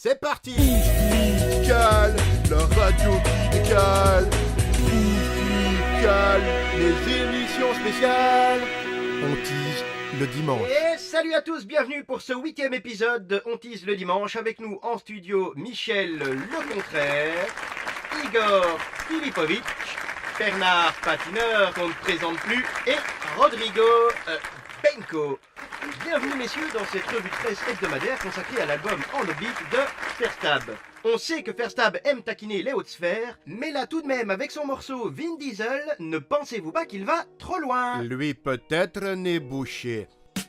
C'est parti. Musicale, la radio qui décale. Musicale, les émissions spéciales. On tease le dimanche. Et salut à tous, bienvenue pour ce 8e épisode de On tease le dimanche. Avec nous en studio, Michel Le Contraire, Igor Filipovic, Bernard Patineur, qu'on ne présente plus, et Rodrigo Benko. Bienvenue messieurs dans cette revue de presse hebdomadaire consacrée à l'album En oblique de Ferstab. On sait que Ferstab aime taquiner les hautes sphères, mais là tout de même avec son morceau Vin Diesel, ne pensez-vous pas qu'il va trop loin? Lui peut-être nez bouché.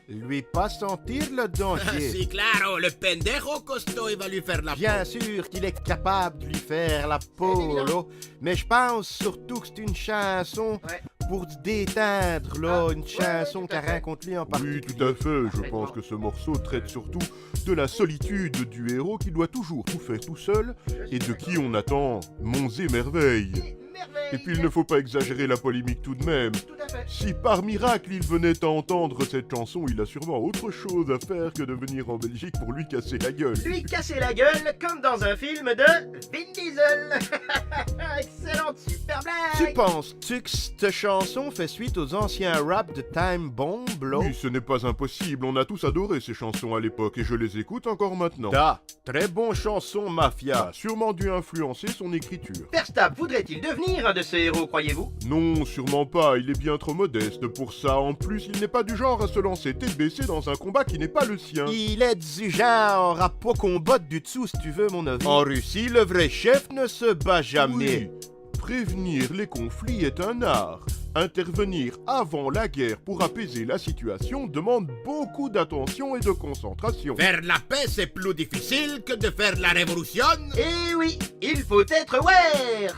Lui pas sentir le danger. Si, claro, le pendejo costaud, il va lui faire la Bien peau. sûr qu'il est capable de lui faire la polo, mais je pense surtout que c'est une chanson Ouais. pour se détendre, là, Ah, une ouais, chanson tout qui a à fait. rien contre lui en particulier. Oui, tout à fait. Je Parfaitement. pense que ce morceau traite surtout de la solitude du héros qui doit toujours tout faire tout seul et de qui on attend monts et merveilles. Merveille. Et puis il ne faut pas exagérer la polémique tout de même. Tout à fait. Si par miracle il venait à entendre cette chanson, il a sûrement autre chose à faire que de venir en Belgique pour lui casser la gueule. Lui casser la gueule comme dans un film de Vin Diesel. Excellente, super Tu blague. penses-tu que cette chanson fait suite aux anciens raps de Time Bomb, là? Oui, ce n'est pas impossible. On a tous adoré ces chansons à l'époque et je les écoute encore maintenant. Da, très bon chanson Ça mafia. a sûrement dû influencer son écriture. Ferstab voudrait-il devenir un de ces héros, croyez-vous? Non, sûrement pas, il est bien trop modeste pour ça. En plus, il n'est pas du genre à se lancer tête baissée dans un combat qui n'est pas le sien. Il est du genre à pas combattre du dessous, si tu veux, mon avis. En Russie, le vrai chef ne se bat jamais. Oui, prévenir les conflits est un art. Intervenir avant la guerre pour apaiser la situation demande beaucoup d'attention et de concentration. Faire la paix, c'est plus difficile que de faire la révolution. Eh oui, il faut être aware.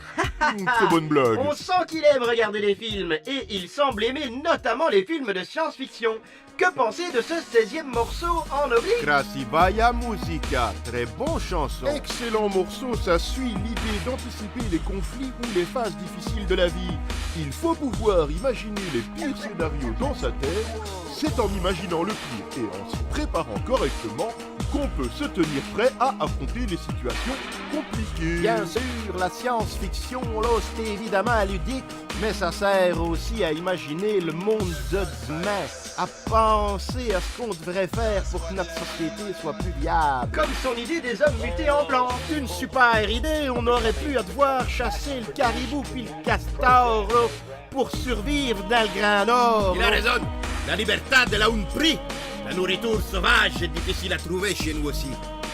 Très bonne blague. On sent qu'il aime regarder les films, et il semble aimer notamment les films de science-fiction. Que penser de ce 16e morceau en oblique? Krasivaya Musica, très bon chanson. Excellent morceau, ça suit l'idée d'anticiper les conflits ou les phases difficiles de la vie. Il faut pouvoir imaginer les pires scénarios dans sa tête. C'est en imaginant le pire et en s'y préparant correctement qu'on peut se tenir prêt à affronter les situations compliquées. Bien sûr, la science-fiction, là, c'est évidemment ludique, mais ça sert aussi à imaginer le monde de demain, à penser à ce qu'on devrait faire pour que notre société soit plus viable. Comme son idée des hommes mutés en blanc. C'est une super idée, on aurait pu à devoir chasser le caribou puis le castor, là, pour survivre dans le Grand Nord. Il a là. raison, la liberté de la un prix. La nourriture sauvage est difficile à trouver chez nous aussi.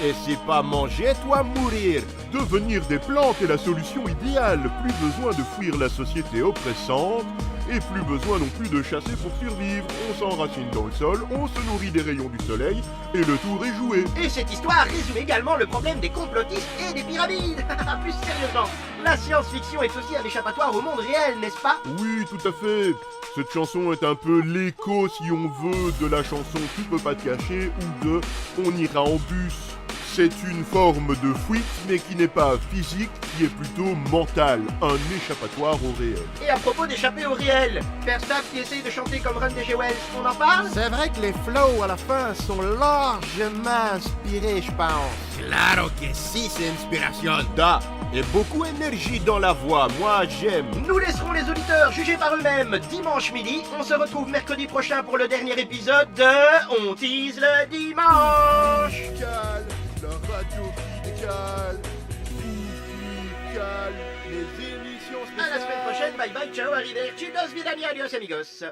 Et c'est pas manger, toi, mourir. Devenir des plantes est la solution idéale. Plus besoin de fuir la société oppressante et plus besoin non plus de chasser pour survivre. On s'enracine dans le sol, on se nourrit des rayons du soleil et le tour est joué. Et cette histoire résume également le problème des complotistes et des pyramides. Plus sérieusement, la science-fiction est aussi un échappatoire au monde réel, n'est-ce pas? Oui, tout à fait. Cette chanson est un peu l'écho, si on veut, de la chanson Tu peux pas te cacher ou de On ira en bus. C'est une forme de fuite, mais qui n'est pas physique, qui est plutôt mentale, un échappatoire au réel. Et à propos d'échapper au réel, Ferstab qui essaye de chanter comme Run D.G. Wells, on en parle? C'est vrai que les flows à la fin sont largement inspirés, je pense. Claro que si, c'est inspiration. Da, et beaucoup d'énergie dans la voix, moi j'aime. Nous laisserons les auditeurs juger par eux-mêmes dimanche midi. On se retrouve mercredi prochain pour le dernier épisode de On tease le dimanche. Musicale, la radio qui décale. Musicale, les émissions À la semaine prochaine, bye bye, ciao, arrivederci, dos vidania, adios amigos.